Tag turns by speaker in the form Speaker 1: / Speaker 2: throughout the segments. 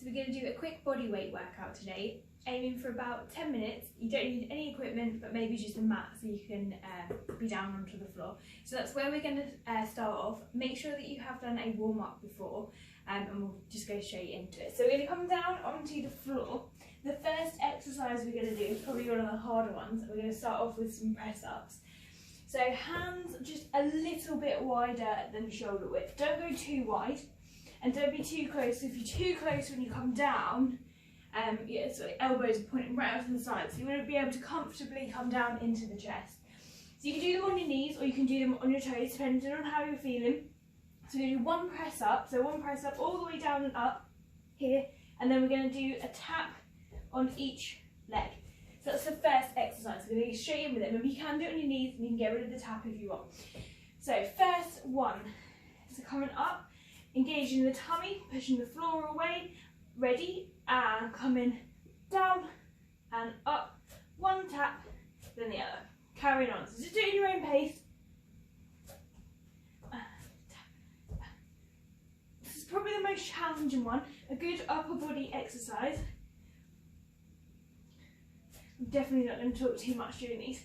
Speaker 1: So we're going to do a quick body weight workout today, aiming for about 10 minutes. You don't need any equipment, but maybe just a mat so you can be down onto the floor. So that's where we're going to start off. Make sure that you have done a warm-up before, and we'll just go straight into it. So we're going to come down onto the floor. The first exercise we're going to do is probably one of the harder ones. We're going to start off with some press-ups. So hands just a little bit wider than shoulder width. Don't go too wide. And don't be too close. If you're too close when you come down, so elbows are pointing right out to the side. So you wouldn't be able to comfortably come down into the chest. So you can do them on your knees or you can do them on your toes, depending on how you're feeling. So we're going to do one press up. So one press up all the way down and up here. And then we're going to do a tap on each leg. So that's the first exercise. We're going to get straight in with it. Maybe you can do it on your knees and you can get rid of the tap if you want. So first one. So coming up. Engaging the tummy, pushing the floor away, ready, and coming down and up, one tap, then the other. Carrying on, so just do it at your own pace. This is probably the most challenging one, a good upper body exercise. I'm definitely not going to talk too much during these.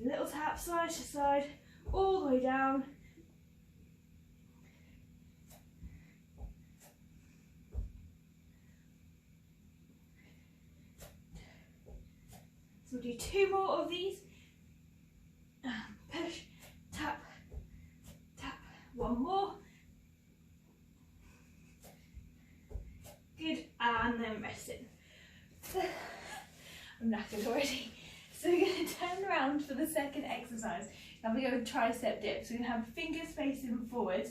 Speaker 1: Little tap side to side, all the way down. So we'll do two more of these. Push, tap, tap, one more. Good, and then rest it. I'm knackered already. So we're going to turn around for the second exercise. Now we're going to tricep dip. So we're going to have fingers facing forwards.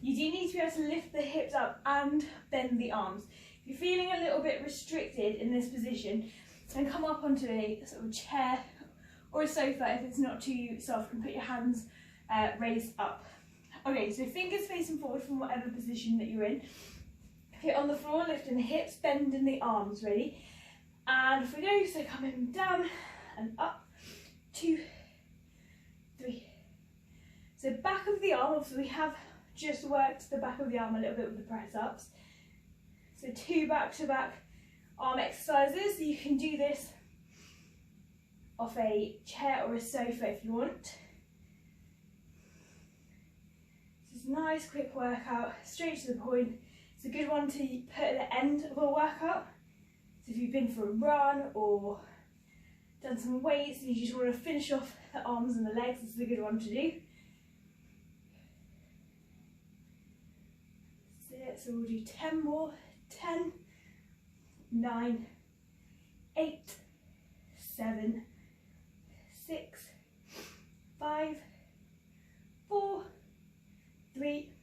Speaker 1: You do need to be able to lift the hips up and bend the arms. If you're feeling a little bit restricted in this position, then come up onto a sort of chair or a sofa if it's not too soft, and put your hands raised up. Okay, so fingers facing forward from whatever position that you're in. Hit on the floor, lifting the hips, bending the arms, ready? And if we go, so coming down, and up, 2, 3. So back of the arm, so we have just worked the back of the arm a little bit with the press ups. So 2 back-to-back arm exercises. So you can do this off a chair or a sofa if you want. This is a nice quick workout, straight to the point. It's a good one to put at the end of a workout. So if you've been for a run or done some weights and you just want to finish off the arms and the legs, this is a good one to do. That's it. So we'll do 10 more. 10, 9, 8, 7, 6, 5, 4, 3,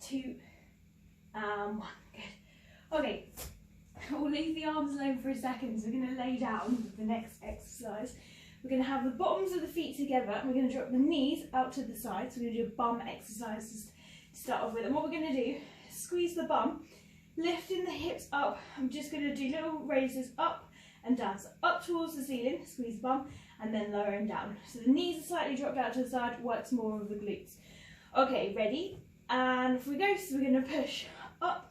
Speaker 1: 2, and 1. Good. Okay. We'll leave the arms alone for a second, so we're going to lay down with the next exercise. We're going to have the bottoms of the feet together, and we're going to drop the knees out to the side. So we're going to do a bum exercise to start off with. And what we're going to do is squeeze the bum, lifting the hips up. I'm just going to do little raises up and down. So up towards the ceiling, squeeze the bum, and then lowering down. So the knees are slightly dropped out to the side, works more of the glutes. Okay, ready? And if we go, so we're going to push up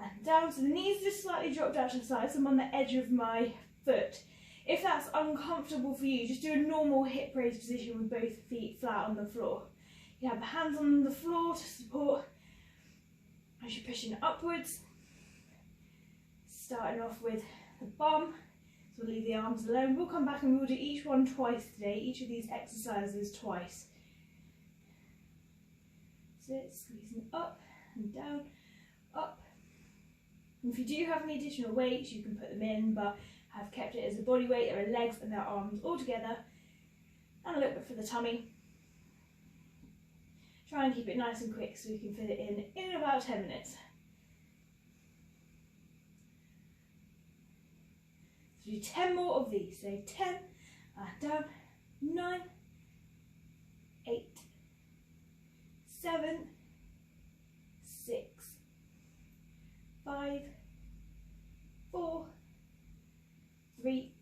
Speaker 1: and down, so the knees just slightly dropped out to the side, so I'm on the edge of my foot. If that's uncomfortable for you, just do a normal hip raise position with both feet flat on the floor. You have the hands on the floor to support as you're pushing upwards. Starting off with the bum, so we'll leave the arms alone. We'll come back and we'll do each one twice today, each of these exercises twice. So it's squeezing up and down, up. If you do have any additional weights, you can put them in, but I've kept it as a body weight. There are legs and their arms all together, and a little bit for the tummy. Try and keep it nice and quick so you can fit it in about 10 minutes. So do 10 more of these. So 10, and down, 9, 8, 7, 6, 5, 4, 3,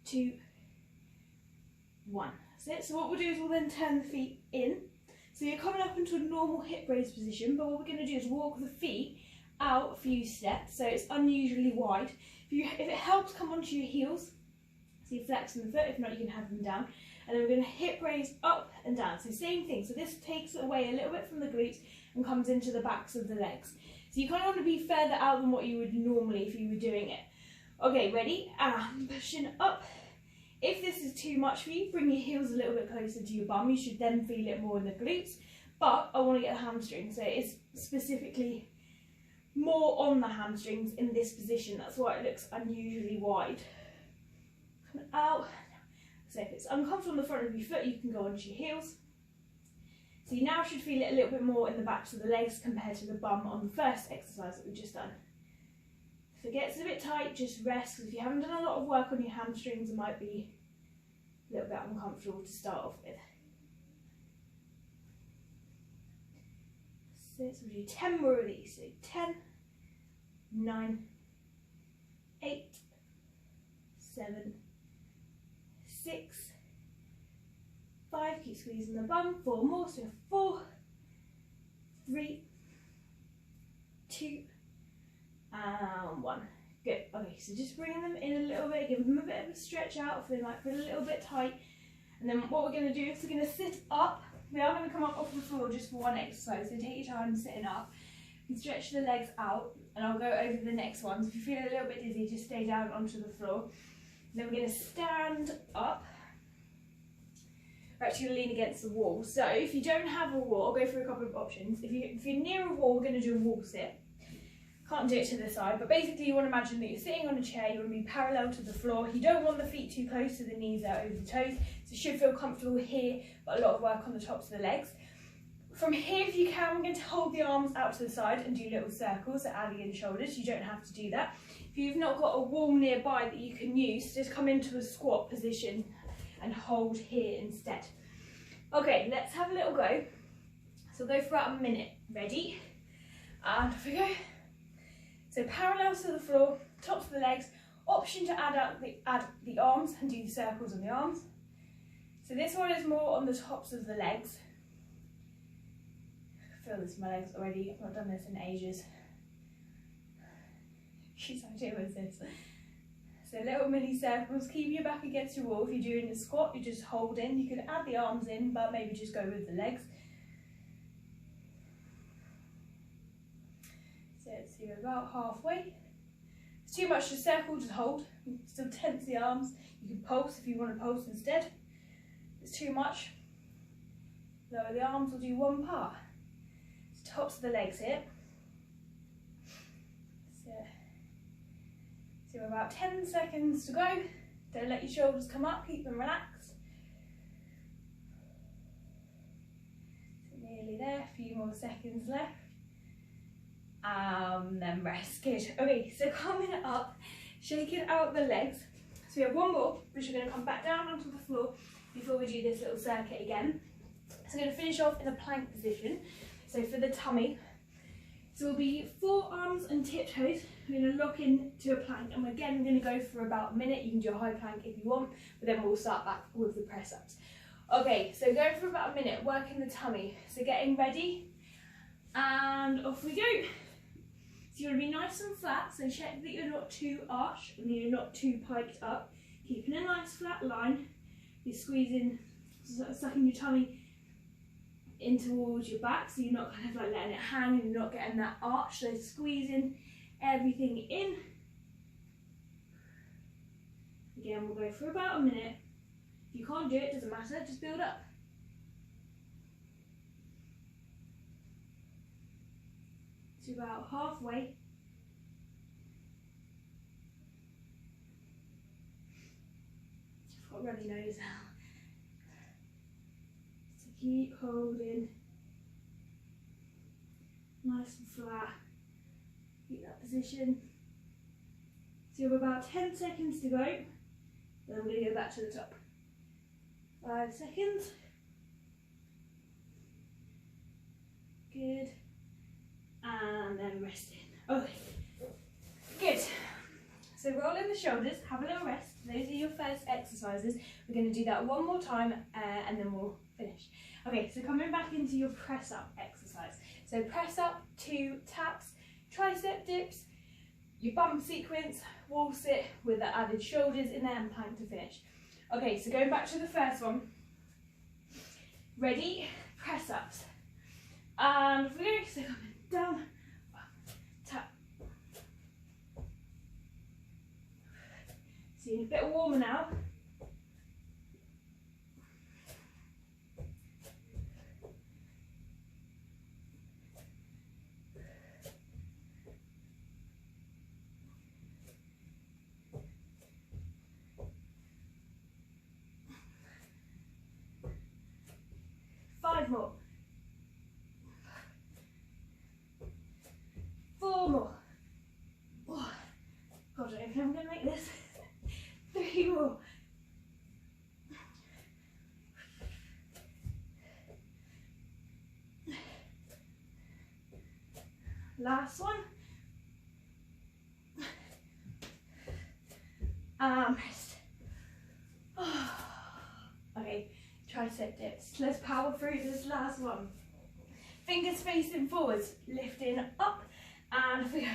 Speaker 1: 2, 1. That's it. So what we'll do is we'll then turn the feet in. So you're coming up into a normal hip raise position, but what we're going to do is walk the feet out a few steps, so it's unusually wide. If it helps, come onto your heels, so you're flexing the foot. If not, you can have them down. And then we're going to hip raise up and down. So same thing. So this takes away a little bit from the glutes and comes into the backs of the legs. So you kind of want to be further out than what you would normally if you were doing it. Okay, ready? And pushing up. If this is too much for you, bring your heels a little bit closer to your bum. You should then feel it more in the glutes. But I want to get the hamstrings, so it's specifically more on the hamstrings in this position. That's why it looks unusually wide. Coming out. So if it's uncomfortable on the front of your foot, you can go onto your heels. So you now should feel it a little bit more in the backs of the legs compared to the bum on the first exercise that we've just done. If it gets a bit tight, just rest, because if you haven't done a lot of work on your hamstrings, it might be a little bit uncomfortable to start off with. So we'll do 10 more of these. So 10, 9, 8, 7, 6, 5, keep squeezing the bum, 4 more, so 4, 3, 2, and 1. Good. Okay, so just bringing them in a little bit, give them a bit of a stretch out if they might feel a little bit tight. And then what we're going to do is we're going to sit up. We are going to come up off the floor just for one exercise, so take your time sitting up. You can stretch the legs out, and I'll go over the next ones. If you feel a little bit dizzy, just stay down onto the floor. Then we're going to stand up. We're actually going to lean against the wall. So if you don't have a wall, I'll go through a couple of options. If you're near a wall, we're going to do a wall sit. Can't do it to the side, but basically you want to imagine that you're sitting on a chair, you want to be parallel to the floor. You don't want the feet too close to the knees out over the toes, so you should feel comfortable here, but a lot of work on the tops of the legs. From here, if you can, we're going to hold the arms out to the side and do little circles at alley and shoulders. You don't have to do that. If you've not got a wall nearby that you can use, just come into a squat position and hold here instead. Okay, let's have a little go. So we'll go for about a minute. Ready? And off we go. So parallel to the floor, tops of the legs, option to add the arms and do the circles on the arms. So this one is more on the tops of the legs. I feel this in my legs already, I've not done this in ages. She's idea with this. So little mini circles, keep your back against your wall. If you're doing a squat, you just hold in. You can add the arms in, but maybe just go with the legs. So you're about halfway. If it's too much to circle, just hold. You can still tense the arms. You can pulse if you want to pulse instead. If it's too much, lower the arms or do one part. So tops of the legs here. So about 10 seconds to go. Don't let your shoulders come up, keep them relaxed. So nearly there, a few more seconds left. Then rest, good. Okay, so coming up, shaking out the legs. So we have one more, which we're going to come back down onto the floor before we do this little circuit again. So we're going to finish off in a plank position. So for the tummy, so we'll be forearms and tiptoes. We're going to lock into a plank, and again we're going to go for about a minute. You can do a high plank if you want, but then we'll start back with the press ups. Okay, so going for about a minute, working the tummy. So getting ready, and off we go. So you want to be nice and flat, so check that you're not too arched and you're not too piked up. Keeping a nice flat line. You're squeezing, sucking your tummy in towards your back, so you're not kind of like letting it hang and you're not getting that arch, so squeezing everything in. Again, we'll go for about a minute. If you can't do it, doesn't matter, just build up. To about halfway. I've got a runny nose now. So keep holding. Nice and flat. Keep that position. So you have about 10 seconds to go. Then we're going to go back to the top. 5 seconds. Good. And then resting. Okay, good. So roll in the shoulders, have a little rest. So those are your first exercises. We're going to do that one more time and then we'll finish. Okay, so coming back into your press up exercise. So press up, 2 taps, tricep dips, your bump sequence, wall sit with the added shoulders in there and plank to finish. Okay, so going back to the first one. Ready? Press ups. And we're going to come down, tap. So you're a bit warmer now. Five more. 4 more. Oh, God, I don't even know if I'm going to make this. 3 more. Last one. Rest. Okay, tricep dips. Let's power through this last one. Fingers facing forwards, lifting up, and off we go.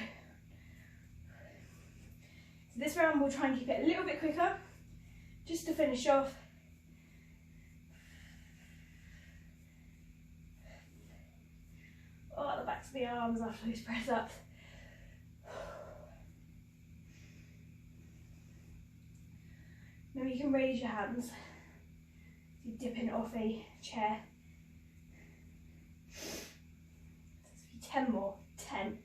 Speaker 1: So this round we'll try and keep it a little bit quicker, just to finish off. Oh, the backs of the arms after those press ups. Now you can raise your hands. So you're dipping off a chair. 10 more. 10,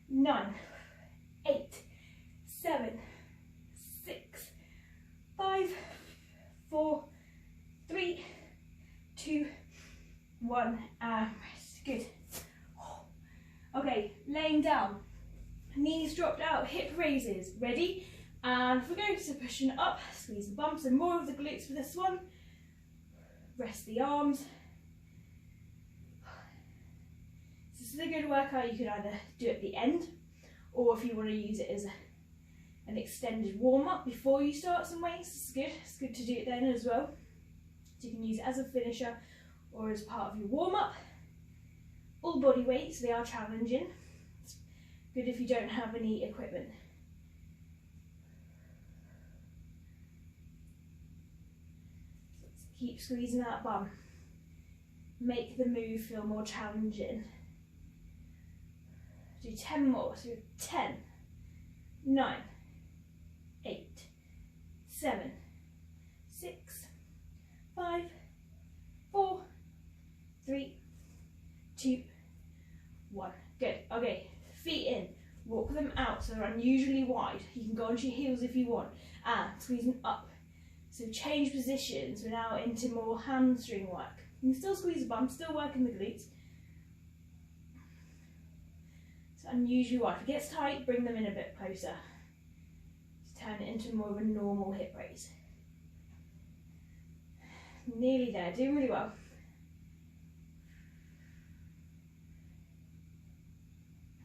Speaker 1: 9, 8, 7, 6, 5, 4, 3, 2, 1, and rest. Good. Okay, laying down, knees dropped out, hip raises. Ready? And if we go, so pushing up, squeeze the bumps and more of the glutes for this one. Rest the arms. So this is a good workout. You could either do it at the end, or if you want to use it as an extended warm-up before you start some weights, it's good. It's good to do it then as well. So you can use it as a finisher or as part of your warm-up. All body weights, they are challenging. It's good if you don't have any equipment. Keep squeezing that bum. Make the move feel more challenging. Do 10 more, so 10, 9, 8, 7, 6, 5, 4, 3, 2, 1. Good. Okay, feet in. Walk them out so they're unusually wide. You can go onto your heels if you want. And squeezing up. So change positions. We're now into more hamstring work. You can still squeeze the bum, still working the glutes. So unusually wide. If it gets tight, bring them in a bit closer. Just turn it into more of a normal hip raise. Nearly there, doing really well.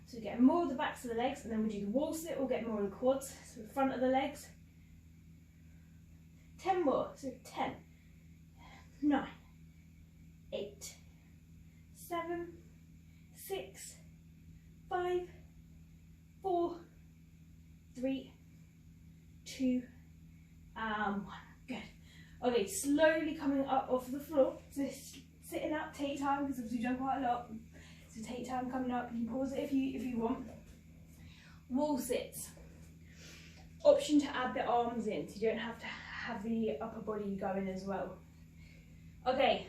Speaker 1: So get more of the backs of the legs, and then we do the wall sit, we'll get more of the quads, so the front of the legs. 10 more, so 10, 9, 8, 7, 6, 5, 4, 3, 2, and 1. Good. Okay, slowly coming up off the floor. So sitting up, take time, because obviously you've done quite a lot. So take time coming up. You can pause it if you want. Wall sits. Option to add the arms in, so you don't have to have the upper body going as well. Okay,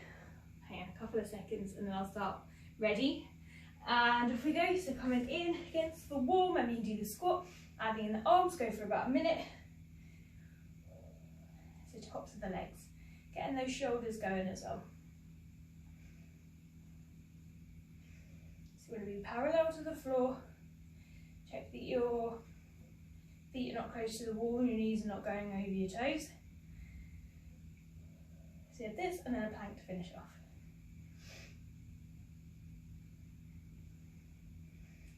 Speaker 1: hang on a couple of seconds and then I'll start. Ready? And off we go. So coming in against the wall, maybe you do the squat, adding in the arms, go for about a minute. So tops of the legs, getting those shoulders going as well. So we're going to be parallel to the floor. Check that your feet are not close to the wall and your knees are not going over your toes. So you have this and then a plank to finish off.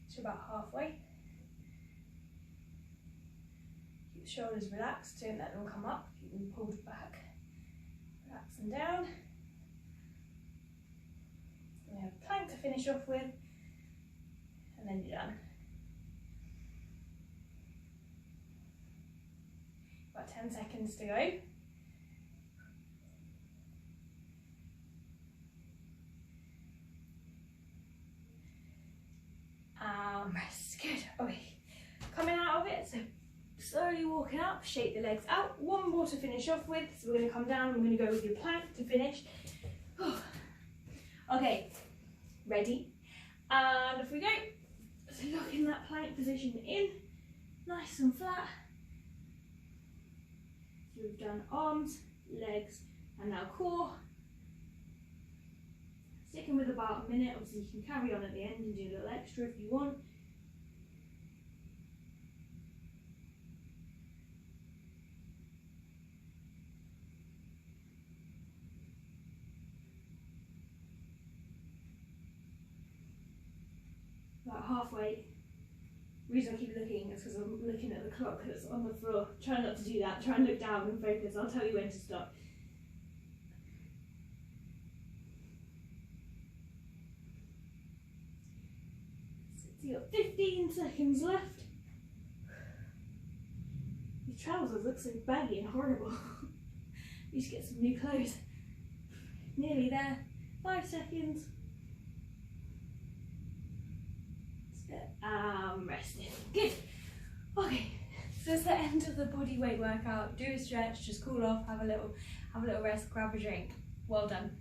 Speaker 1: So about halfway. Keep the shoulders relaxed, don't let them come up, keep them pulled back. Relax them down. We have a plank to finish off with, and then you're done. About 10 seconds to go. Rest, good. Okay, coming out of it, so slowly walking up, shake the legs out. One more to finish off with, so we're going to come down, we're going to go with your plank to finish. Okay, ready? And off we go. So locking that plank position in, nice and flat. So we've done arms, legs, and now core. Sticking with about a minute, obviously you can carry on at the end and do a little extra if you want. About halfway. The reason I keep looking is because I'm looking at the clock that's on the floor. Try not to do that, try and look down and focus. I'll tell you when to stop. So you've got 15 seconds left. Your trousers look so baggy and horrible. You should get some new clothes. Nearly there. 5 seconds. Resting. Good. Okay, so it's the end of the body weight workout. Do a stretch, just cool off, have a little rest, grab a drink. Well done.